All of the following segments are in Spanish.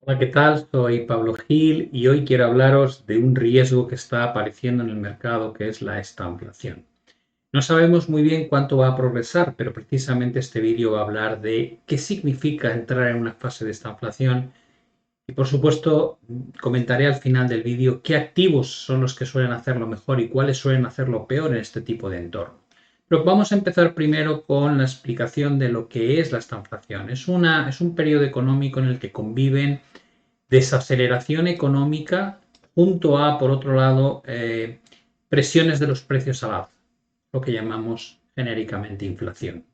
Hola, ¿qué tal? Soy Pablo Gil y hoy quiero hablaros de un riesgo que está apareciendo en el mercado, que es la estanflación. No sabemos muy bien cuánto va a progresar, pero precisamente este vídeo va a hablar de qué significa entrar en una fase de estanflación y, por supuesto, comentaré al final del vídeo qué activos son los que suelen hacerlo mejor y cuáles suelen hacerlo peor en este tipo de entorno. Pero vamos a empezar primero con la explicación de lo que es la estanflación. Es un periodo económico en el que conviven desaceleración económica junto a, por otro lado, presiones de los precios al alza, lo que llamamos genéricamente inflación.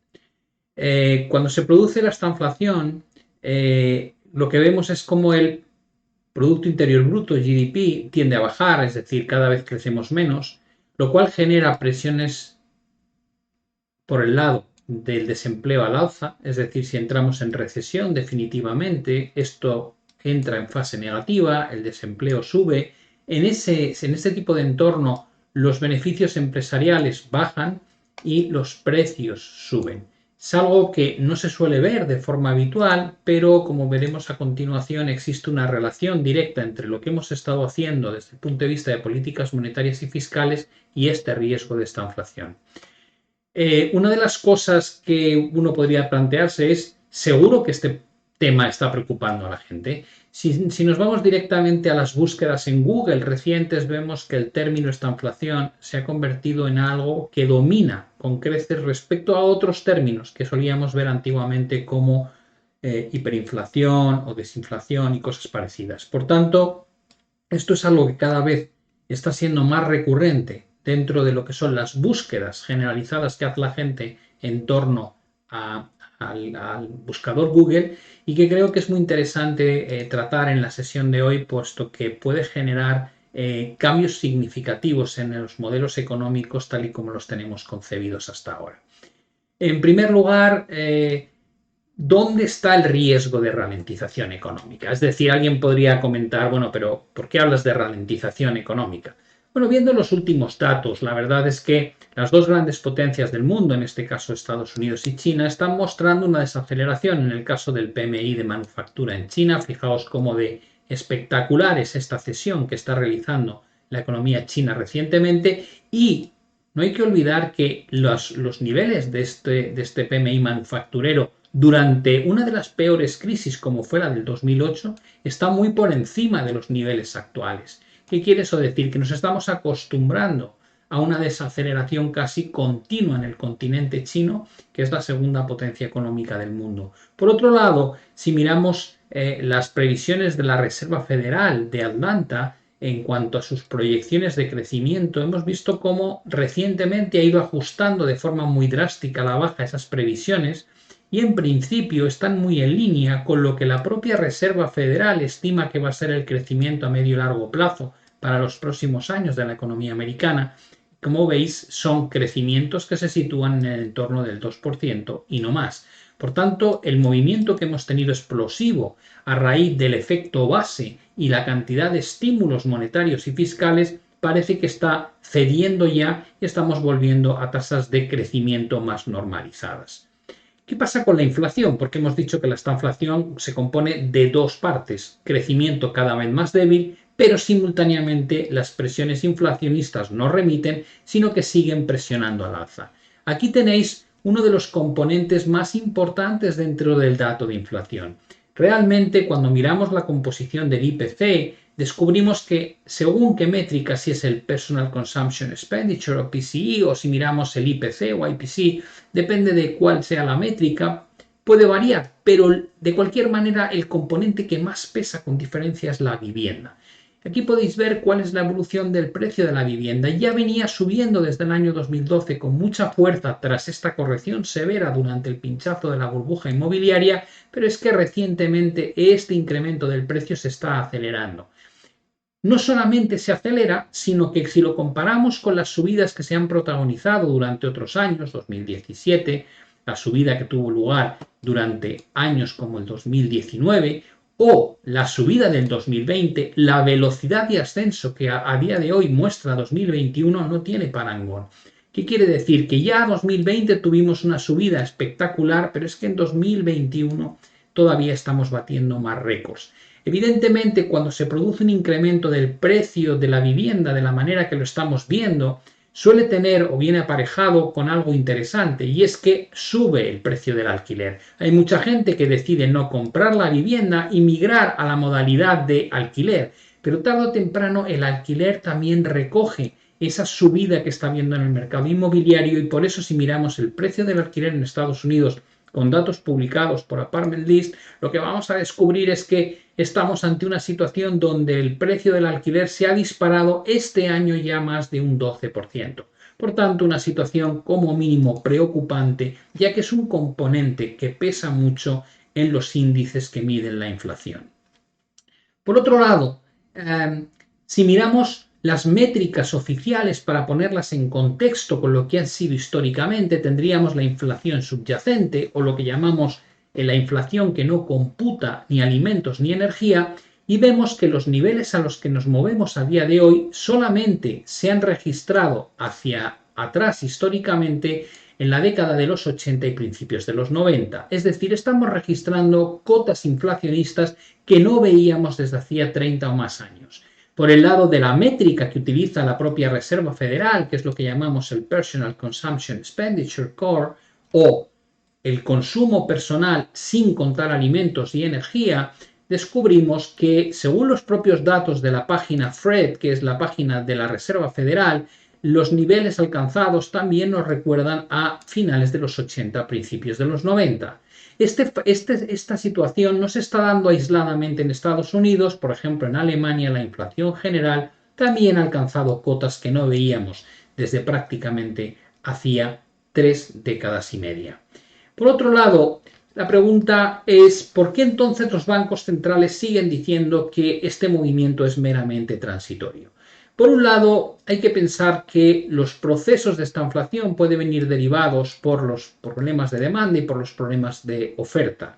Cuando se produce esta inflación, lo que vemos es como el Producto Interior Bruto, GDP, tiende a bajar, es decir, cada vez crecemos menos, lo cual genera presiones por el lado del desempleo al alza, es decir, si entramos en recesión definitivamente, esto entra en fase negativa, el desempleo sube, en este tipo de entorno los beneficios empresariales bajan y los precios suben. Es algo que no se suele ver de forma habitual, pero como veremos a continuación existe una relación directa entre lo que hemos estado haciendo desde el punto de vista de políticas monetarias y fiscales y este riesgo de esta inflación. Una de las cosas que uno podría plantearse es, seguro que este tema está preocupando a la gente. Si nos vamos directamente a las búsquedas en Google recientes, vemos que el término estanflación se ha convertido en algo que domina con creces respecto a otros términos que solíamos ver antiguamente como hiperinflación o desinflación y cosas parecidas. Por tanto, esto es algo que cada vez está siendo más recurrente dentro de lo que son las búsquedas generalizadas que hace la gente en torno al buscador Google y que creo que es muy interesante tratar en la sesión de hoy, puesto que puede generar cambios significativos en los modelos económicos tal y como los tenemos concebidos hasta ahora. En primer lugar, ¿dónde está el riesgo de ralentización económica? Es decir, alguien podría comentar, bueno, pero ¿por qué hablas de ralentización económica? Bueno, viendo los últimos datos, la verdad es que las dos grandes potencias del mundo, en este caso Estados Unidos y China, están mostrando una desaceleración. En el caso del PMI de manufactura en China, fijaos cómo de espectacular es esta cesión que está realizando la economía china recientemente y no hay que olvidar que los niveles de este PMI manufacturero durante una de las peores crisis como fue la del 2008 está muy por encima de los niveles actuales. ¿Qué quiere eso decir? Que nos estamos acostumbrando a una desaceleración casi continua en el continente chino, que es la segunda potencia económica del mundo. Por otro lado, si miramos las previsiones de la Reserva Federal de Atlanta, en cuanto a sus proyecciones de crecimiento, hemos visto cómo recientemente ha ido ajustando de forma muy drástica a la baja esas previsiones y en principio están muy en línea con lo que la propia Reserva Federal estima que va a ser el crecimiento a medio y largo plazo para los próximos años de la economía americana. Como veis, son crecimientos que se sitúan en el entorno del 2% y no más. Por tanto, el movimiento que hemos tenido explosivo a raíz del efecto base y la cantidad de estímulos monetarios y fiscales parece que está cediendo ya y estamos volviendo a tasas de crecimiento más normalizadas. ¿Qué pasa con la inflación? Porque hemos dicho que la inflación se compone de dos partes, crecimiento cada vez más débil, pero simultáneamente las presiones inflacionistas no remiten, sino que siguen presionando al alza. Aquí tenéis uno de los componentes más importantes dentro del dato de inflación. Realmente, cuando miramos la composición del IPC, descubrimos que según qué métrica, si es el Personal Consumption Expenditure o PCE, o si miramos el IPC o IPC, depende de cuál sea la métrica, puede variar, pero de cualquier manera el componente que más pesa con diferencia es la vivienda. Aquí podéis ver cuál es la evolución del precio de la vivienda. Ya venía subiendo desde el año 2012 con mucha fuerza tras esta corrección severa durante el pinchazo de la burbuja inmobiliaria, pero es que recientemente este incremento del precio se está acelerando. No solamente se acelera, sino que si lo comparamos con las subidas que se han protagonizado durante otros años, 2017, la subida que tuvo lugar durante años como el 2019, o la subida del 2020, la velocidad de ascenso que a día de hoy muestra 2021 no tiene parangón. ¿Qué quiere decir? Que ya en 2020 tuvimos una subida espectacular, pero es que en 2021 todavía estamos batiendo más récords. Evidentemente, cuando se produce un incremento del precio de la vivienda de la manera que lo estamos viendo, suele tener o viene aparejado con algo interesante, y es que sube el precio del alquiler. Hay mucha gente que decide no comprar la vivienda y migrar a la modalidad de alquiler, pero tarde o temprano el alquiler también recoge esa subida que está habiendo en el mercado inmobiliario, y por eso si miramos el precio del alquiler en Estados Unidos con datos publicados por Apartment List, lo que vamos a descubrir es que estamos ante una situación donde el precio del alquiler se ha disparado este año ya más de un 12%. Por tanto, una situación como mínimo preocupante, ya que es un componente que pesa mucho en los índices que miden la inflación. Por otro lado, si miramos las métricas oficiales para ponerlas en contexto con lo que han sido históricamente, tendríamos la inflación subyacente, o lo que llamamos la inflación que no computa ni alimentos ni energía, y vemos que los niveles a los que nos movemos a día de hoy solamente se han registrado hacia atrás históricamente en la década de los 80 y principios de los 90. Es decir, estamos registrando cotas inflacionistas que no veíamos desde hacía 30 o más años. Por el lado de la métrica que utiliza la propia Reserva Federal, que es lo que llamamos el Personal Consumption Expenditure Core, o el consumo personal sin contar alimentos y energía, descubrimos que, según los propios datos de la página FRED, que es la página de la Reserva Federal, los niveles alcanzados también nos recuerdan a finales de los 80, principios de los 90. Esta situación no se está dando aisladamente en Estados Unidos. Por ejemplo, en Alemania la inflación general también ha alcanzado cotas que no veíamos desde prácticamente hacía 3 décadas y media. Por otro lado, la pregunta es ¿por qué entonces los bancos centrales siguen diciendo que este movimiento es meramente transitorio? Por un lado, hay que pensar que los procesos de esta inflación pueden venir derivados por los problemas de demanda y por los problemas de oferta.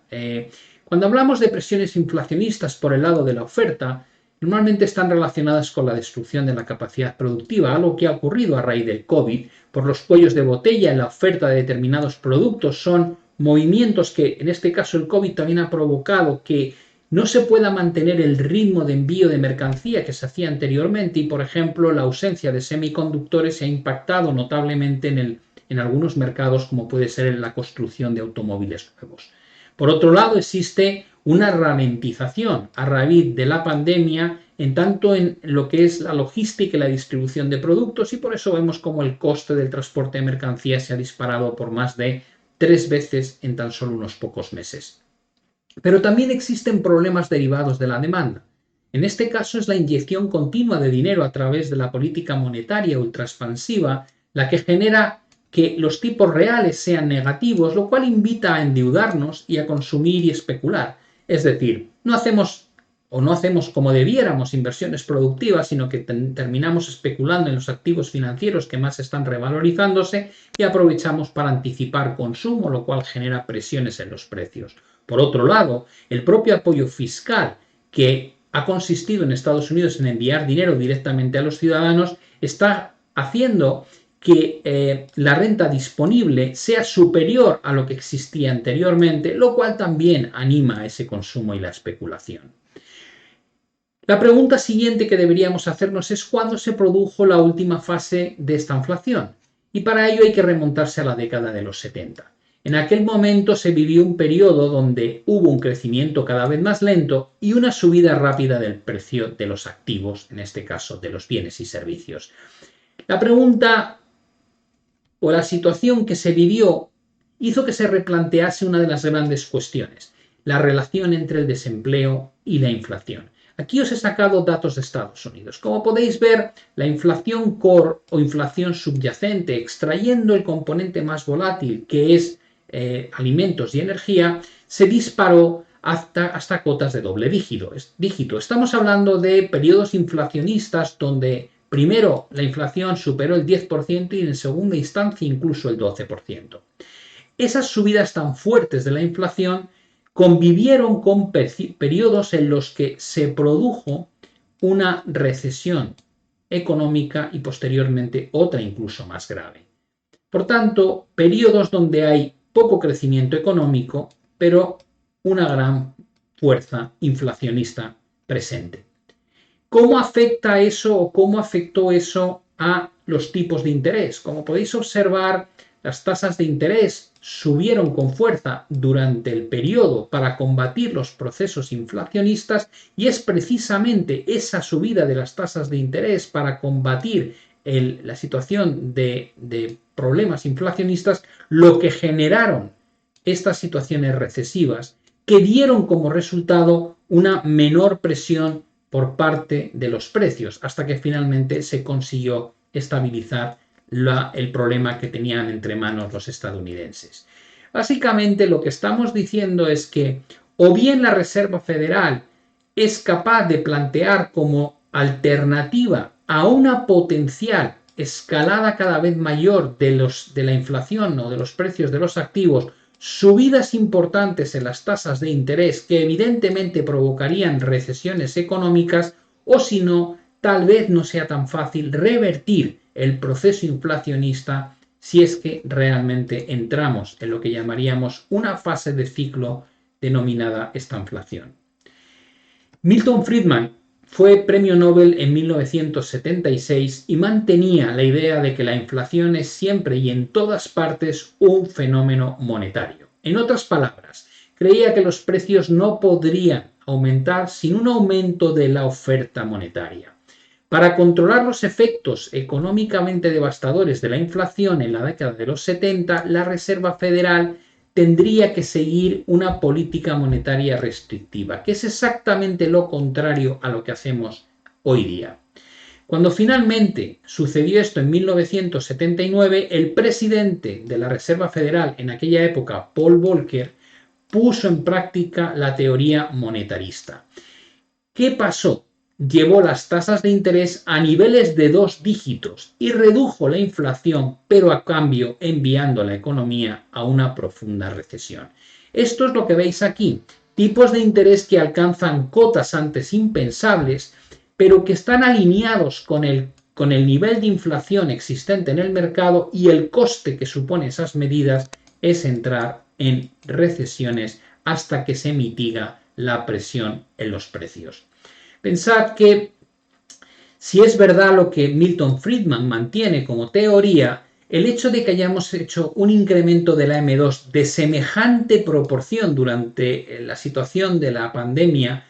Cuando hablamos de presiones inflacionistas por el lado de la oferta, normalmente están relacionadas con la destrucción de la capacidad productiva, algo que ha ocurrido a raíz del COVID. Por los cuellos de botella en la oferta de determinados productos son movimientos que, en este caso, el COVID también ha provocado que no se pueda mantener el ritmo de envío de mercancía que se hacía anteriormente, y, por ejemplo, la ausencia de semiconductores se ha impactado notablemente en algunos mercados, como puede ser en la construcción de automóviles nuevos. Por otro lado, existe una ralentización a raíz de la pandemia en tanto en lo que es la logística y la distribución de productos, y por eso vemos como el coste del transporte de mercancías se ha disparado por más de 3 veces en tan solo unos pocos meses. Pero también existen problemas derivados de la demanda. En este caso es la inyección continua de dinero a través de la política monetaria ultraexpansiva la que genera que los tipos reales sean negativos, lo cual invita a endeudarnos y a consumir y especular. Es decir, no hacemos como debiéramos inversiones productivas, sino que terminamos especulando en los activos financieros que más están revalorizándose y aprovechamos para anticipar consumo, lo cual genera presiones en los precios. Por otro lado, el propio apoyo fiscal que ha consistido en Estados Unidos en enviar dinero directamente a los ciudadanos está haciendo que la renta disponible sea superior a lo que existía anteriormente, lo cual también anima a ese consumo y la especulación. La pregunta siguiente que deberíamos hacernos es ¿cuándo se produjo la última fase de esta inflación? Y para ello hay que remontarse a la década de los 70. En aquel momento se vivió un periodo donde hubo un crecimiento cada vez más lento y una subida rápida del precio de los activos, en este caso de los bienes y servicios. La pregunta o la situación que se vivió hizo que se replantease una de las grandes cuestiones, la relación entre el desempleo y la inflación. Aquí os he sacado datos de Estados Unidos. Como podéis ver, la inflación core o inflación subyacente, extrayendo el componente más volátil que es alimentos y energía, se disparó hasta cotas de doble dígito. Estamos hablando de periodos inflacionistas donde primero la inflación superó el 10% y en segunda instancia incluso el 12%. Esas subidas tan fuertes de la inflación convivieron con periodos en los que se produjo una recesión económica y posteriormente otra incluso más grave. Por tanto, periodos donde hay poco crecimiento económico, pero una gran fuerza inflacionista presente. ¿Cómo afecta eso o cómo afectó eso a los tipos de interés? Como podéis observar, las tasas de interés subieron con fuerza durante el periodo para combatir los procesos inflacionistas y es precisamente esa subida de las tasas de interés para combatir la situación de problemas inflacionistas lo que generaron estas situaciones recesivas que dieron como resultado una menor presión por parte de los precios, hasta que finalmente se consiguió estabilizar el problema que tenían entre manos los estadounidenses. Básicamente lo que estamos diciendo es que o bien la Reserva Federal es capaz de plantear como alternativa a una potencial escalada cada vez mayor de la inflación o de los precios de los activos, subidas importantes en las tasas de interés que evidentemente provocarían recesiones económicas, o si no, tal vez no sea tan fácil revertir el proceso inflacionista si es que realmente entramos en lo que llamaríamos una fase de ciclo denominada estanflación. Milton Friedman fue premio Nobel en 1976 y mantenía la idea de que la inflación es siempre y en todas partes un fenómeno monetario. En otras palabras, creía que los precios no podrían aumentar sin un aumento de la oferta monetaria. Para controlar los efectos económicamente devastadores de la inflación en la década de los 70, la Reserva Federal tendría que seguir una política monetaria restrictiva, que es exactamente lo contrario a lo que hacemos hoy día. Cuando finalmente sucedió esto en 1979, el presidente de la Reserva Federal en aquella época, Paul Volcker, puso en práctica la teoría monetarista. ¿Qué pasó? Llevó las tasas de interés a niveles de 2 dígitos y redujo la inflación, pero a cambio enviando a la economía a una profunda recesión. Esto es lo que veis aquí, tipos de interés que alcanzan cotas antes impensables, pero que están alineados con el nivel de inflación existente en el mercado, y el coste que supone esas medidas es entrar en recesiones hasta que se mitiga la presión en los precios. Pensad que si es verdad lo que Milton Friedman mantiene como teoría, el hecho de que hayamos hecho un incremento de la M2 de semejante proporción durante la situación de la pandemia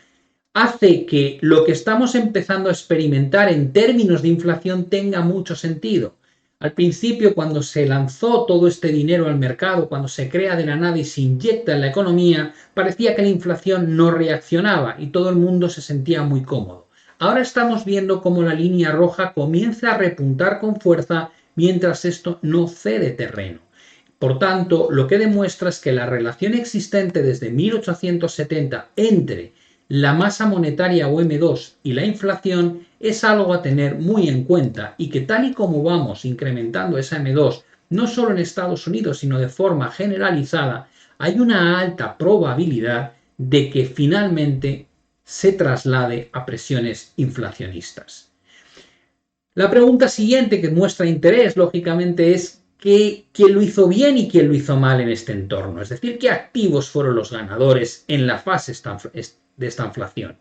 hace que lo que estamos empezando a experimentar en términos de inflación tenga mucho sentido. Al principio, cuando se lanzó todo este dinero al mercado, cuando se crea de la nada y se inyecta en la economía, parecía que la inflación no reaccionaba y todo el mundo se sentía muy cómodo. Ahora estamos viendo cómo la línea roja comienza a repuntar con fuerza mientras esto no cede terreno. Por tanto, lo que demuestra es que la relación existente desde 1870 entre la masa monetaria o M2 y la inflación es algo a tener muy en cuenta, y que tal y como vamos incrementando esa M2, no solo en Estados Unidos, sino de forma generalizada, hay una alta probabilidad de que finalmente se traslade a presiones inflacionistas. La pregunta siguiente que muestra interés, lógicamente, es quién lo hizo bien y quién lo hizo mal en este entorno. Es decir, qué activos fueron los ganadores en la fase de esta inflación.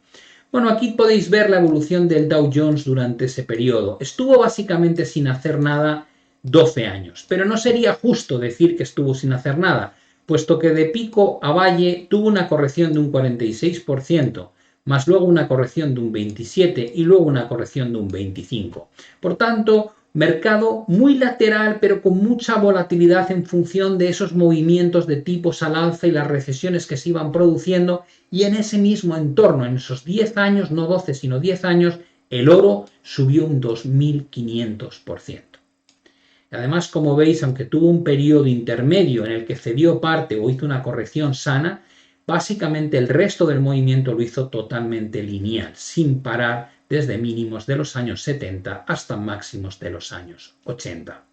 Bueno, aquí podéis ver la evolución del Dow Jones durante ese periodo. Estuvo básicamente sin hacer nada 12 años, pero no sería justo decir que estuvo sin hacer nada, puesto que de pico a valle tuvo una corrección de un 46%, más luego una corrección de un 27% y luego una corrección de un 25%. Por tanto, mercado muy lateral, pero con mucha volatilidad en función de esos movimientos de tipos al alza y las recesiones que se iban produciendo, y en ese mismo entorno, en esos 10 años, no 12 sino 10 años, el oro subió un 2500%. Además, como veis, aunque tuvo un periodo intermedio en el que cedió parte o hizo una corrección sana, básicamente el resto del movimiento lo hizo totalmente lineal, sin parar desde mínimos de los años 70 hasta máximos de los años 80.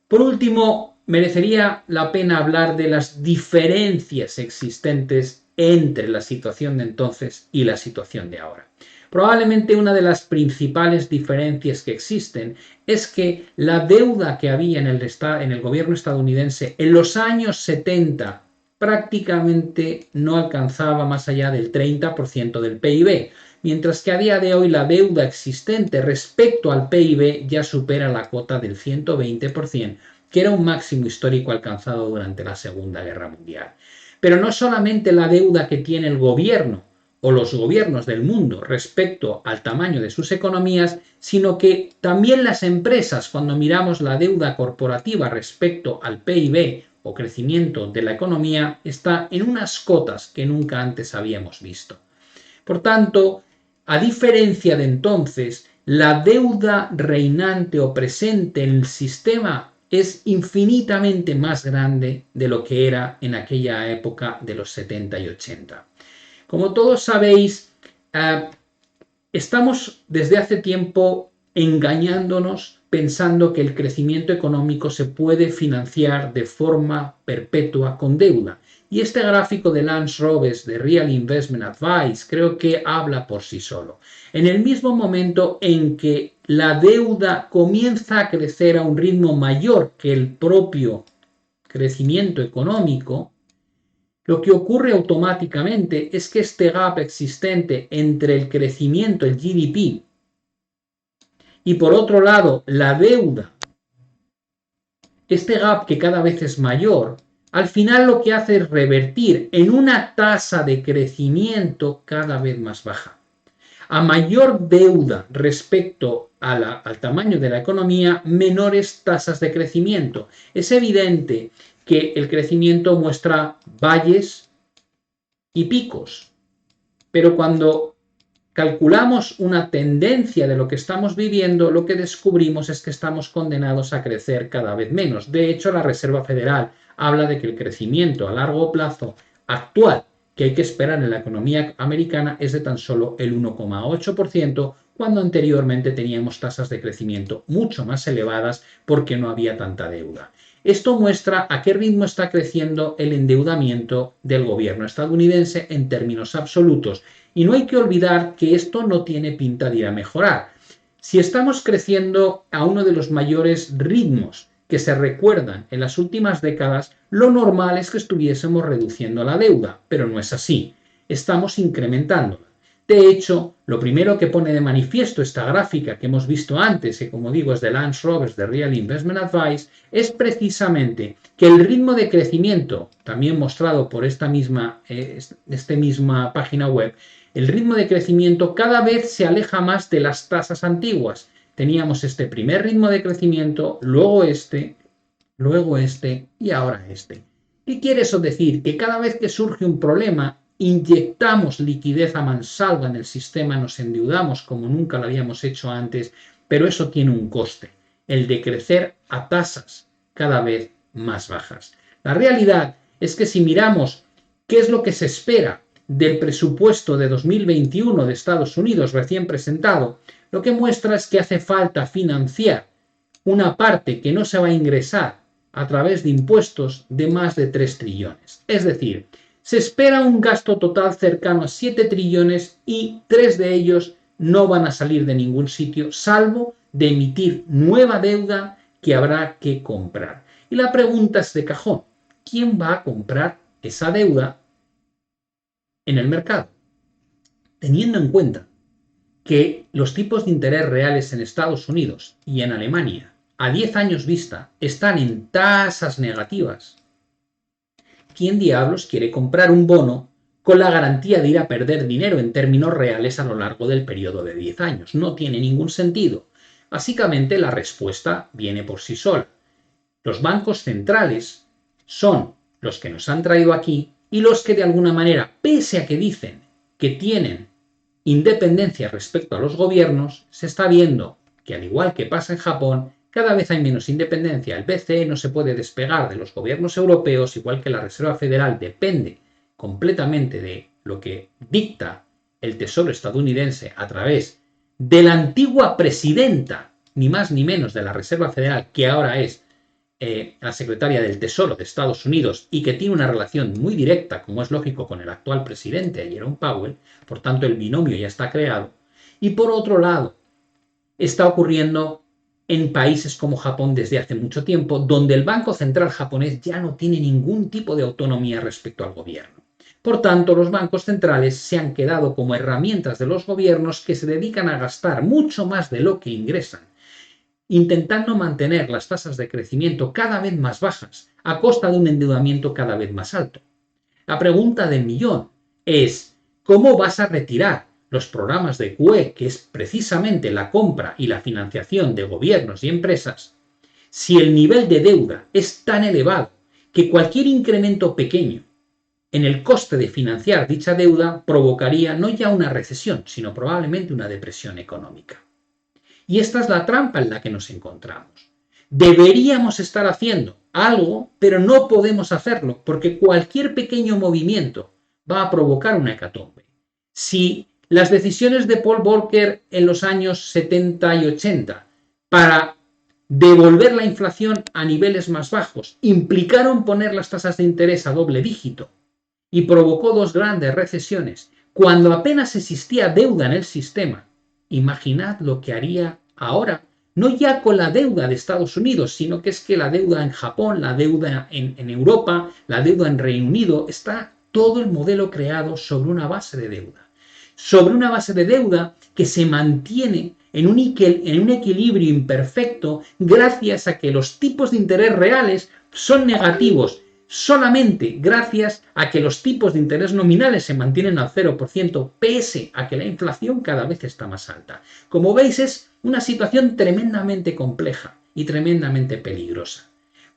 Por último, merecería la pena hablar de las diferencias existentes entre la situación de entonces y la situación de ahora. Probablemente una de las principales diferencias que existen es que la deuda que había en el gobierno estadounidense en los años 70 prácticamente no alcanzaba más allá del 30% del PIB, mientras que a día de hoy la deuda existente respecto al PIB ya supera la cota del 120%, que era un máximo histórico alcanzado durante la Segunda Guerra Mundial. Pero no solamente la deuda que tiene el gobierno o los gobiernos del mundo respecto al tamaño de sus economías, sino que también las empresas, cuando miramos la deuda corporativa respecto al PIB o crecimiento de la economía, está en unas cotas que nunca antes habíamos visto. Por tanto, a diferencia de entonces, la deuda reinante o presente en el sistema es infinitamente más grande de lo que era en aquella época de los 70 y 80. Como todos sabéis, estamos desde hace tiempo engañándonos pensando que el crecimiento económico se puede financiar de forma perpetua con deuda. Y este gráfico de Lance Roberts de Real Investment Advice creo que habla por sí solo. En el mismo momento en que la deuda comienza a crecer a un ritmo mayor que el propio crecimiento económico, lo que ocurre automáticamente es que este gap existente entre el crecimiento, el GDP, y por otro lado la deuda, este gap que cada vez es mayor, al final lo que hace es revertir en una tasa de crecimiento cada vez más baja. A mayor deuda respecto al tamaño de la economía, menores tasas de crecimiento. Es evidente que el crecimiento muestra valles y picos, pero cuando calculamos una tendencia de lo que estamos viviendo, lo que descubrimos es que estamos condenados a crecer cada vez menos. De hecho, la Reserva Federal habla de que el crecimiento a largo plazo actual que hay que esperar en la economía americana es de tan solo el 1,8%, cuando anteriormente teníamos tasas de crecimiento mucho más elevadas porque no había tanta deuda. Esto muestra a qué ritmo está creciendo el endeudamiento del gobierno estadounidense en términos absolutos. Y no hay que olvidar que esto no tiene pinta de ir a mejorar. Si estamos creciendo a uno de los mayores ritmos que se recuerdan en las últimas décadas, lo normal es que estuviésemos reduciendo la deuda, pero no es así. Estamos incrementándola. De hecho, lo primero que pone de manifiesto esta gráfica que hemos visto antes, que como digo es de Lance Roberts de Real Investment Advice, es precisamente que el ritmo de crecimiento, también mostrado por esta misma página web, el ritmo de crecimiento cada vez se aleja más de las tasas antiguas. Teníamos este primer ritmo de crecimiento, luego este y ahora este. ¿Qué quiere eso decir? Que cada vez que surge un problema, inyectamos liquidez a mansalva en el sistema, nos endeudamos como nunca lo habíamos hecho antes, pero eso tiene un coste, el de crecer a tasas cada vez más bajas. La realidad es que si miramos qué es lo que se espera del presupuesto de 2021 de Estados Unidos recién presentado, lo que muestra es que hace falta financiar una parte que no se va a ingresar a través de impuestos de más de 3 trillones. Es decir, se espera un gasto total cercano a 7 trillones y 3 de ellos no van a salir de ningún sitio, salvo de emitir nueva deuda que habrá que comprar. Y la pregunta es de cajón, ¿quién va a comprar esa deuda en el mercado? Teniendo en cuenta que los tipos de interés reales en Estados Unidos y en Alemania a 10 años vista están en tasas negativas, ¿quién diablos quiere comprar un bono con la garantía de ir a perder dinero en términos reales a lo largo del periodo de 10 años? No tiene ningún sentido. Básicamente la respuesta viene por sí sola. Los bancos centrales son los que nos han traído aquí y los que de alguna manera, pese a que dicen que tienen independencia respecto a los gobiernos, se está viendo que al igual que pasa en Japón, cada vez hay menos independencia. El BCE no se puede despegar de los gobiernos europeos, igual que la Reserva Federal depende completamente de lo que dicta el Tesoro estadounidense a través de la antigua presidenta, ni más ni menos, de la Reserva Federal, que ahora es la secretaria del Tesoro de Estados Unidos y que tiene una relación muy directa, como es lógico, con el actual presidente, Jerome Powell. Por tanto, el binomio ya está creado. Y por otro lado, está ocurriendo en países como Japón desde hace mucho tiempo, donde el Banco Central japonés ya no tiene ningún tipo de autonomía respecto al gobierno. Por tanto, los bancos centrales se han quedado como herramientas de los gobiernos que se dedican a gastar mucho más de lo que ingresan, intentando mantener las tasas de crecimiento cada vez más bajas a costa de un endeudamiento cada vez más alto. La pregunta del millón es, ¿cómo vas a retirar los programas de QE, que es precisamente la compra y la financiación de gobiernos y empresas, si el nivel de deuda es tan elevado que cualquier incremento pequeño en el coste de financiar dicha deuda provocaría no ya una recesión, sino probablemente una depresión económica? Y esta es la trampa en la que nos encontramos. Deberíamos estar haciendo algo, pero no podemos hacerlo, porque cualquier pequeño movimiento va a provocar una hecatombe. Si las decisiones de Paul Volcker en los años 70 y 80 para devolver la inflación a niveles más bajos implicaron poner las tasas de interés a doble dígito y provocó dos grandes recesiones, cuando apenas existía deuda en el sistema, imaginad lo que haría ahora, no ya con la deuda de Estados Unidos, sino que es que la deuda en Japón, la deuda en Europa, la deuda en Reino Unido, está todo el modelo creado sobre una base de deuda. Sobre una base de deuda que se mantiene en un equilibrio imperfecto gracias a que los tipos de interés reales son negativos, solamente gracias a que los tipos de interés nominales se mantienen al 0%, pese a que la inflación cada vez está más alta. Como veis, es una situación tremendamente compleja y tremendamente peligrosa.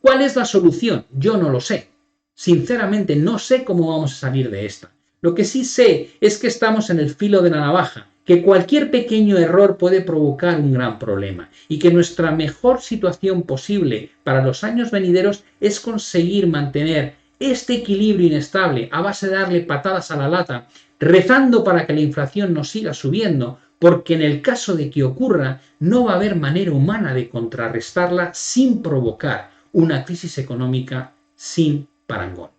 ¿Cuál es la solución? Yo no lo sé. Sinceramente, no sé cómo vamos a salir de esta. Lo que sí sé es que estamos en el filo de la navaja, que cualquier pequeño error puede provocar un gran problema y que nuestra mejor situación posible para los años venideros es conseguir mantener este equilibrio inestable a base de darle patadas a la lata, rezando para que la inflación no siga subiendo, porque en el caso de que ocurra no va a haber manera humana de contrarrestarla sin provocar una crisis económica sin parangón.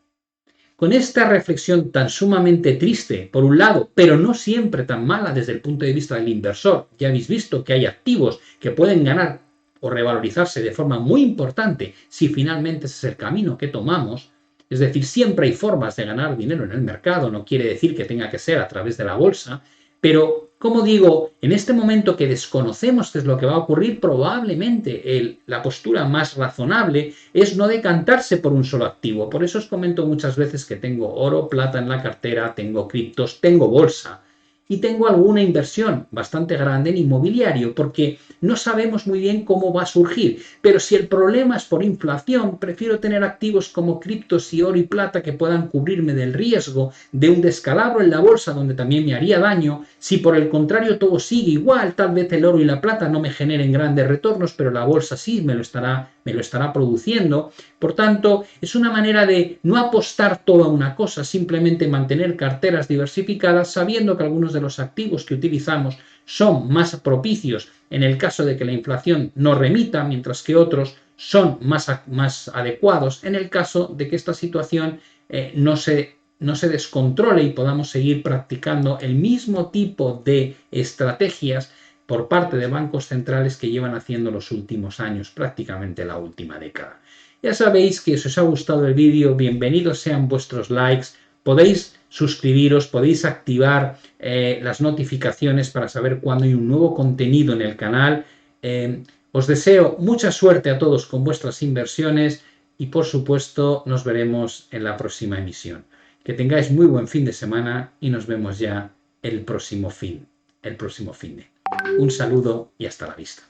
Con esta reflexión tan sumamente triste, por un lado, pero no siempre tan mala desde el punto de vista del inversor, ya habéis visto que hay activos que pueden ganar o revalorizarse de forma muy importante si finalmente ese es el camino que tomamos. Es decir, siempre hay formas de ganar dinero en el mercado, no quiere decir que tenga que ser a través de la bolsa, pero, como digo, en este momento que desconocemos qué es lo que va a ocurrir, probablemente la postura más razonable es no decantarse por un solo activo. Por eso os comento muchas veces que tengo oro, plata en la cartera, tengo criptos, tengo bolsa y tengo alguna inversión bastante grande en inmobiliario, porque no sabemos muy bien cómo va a surgir. Pero si el problema es por inflación, prefiero tener activos como criptos y oro y plata que puedan cubrirme del riesgo de un descalabro en la bolsa donde también me haría daño. Si por el contrario todo sigue igual, tal vez el oro y la plata no me generen grandes retornos, pero la bolsa sí me lo estará produciendo. Por tanto, es una manera de no apostar toda una cosa, simplemente mantener carteras diversificadas, sabiendo que algunos de los activos que utilizamos son más propicios en el caso de que la inflación no remita, mientras que otros son más adecuados en el caso de que esta situación no se descontrole y podamos seguir practicando el mismo tipo de estrategias por parte de bancos centrales que llevan haciendo los últimos años, prácticamente la última década. Ya sabéis que si os ha gustado el vídeo, bienvenidos sean vuestros likes, podéis suscribiros, podéis activar las notificaciones para saber cuando hay un nuevo contenido en el canal. Os deseo mucha suerte a todos con vuestras inversiones y por supuesto nos veremos en la próxima emisión. Que tengáis muy buen fin de semana y nos vemos ya el próximo fin de. Un saludo y hasta la vista.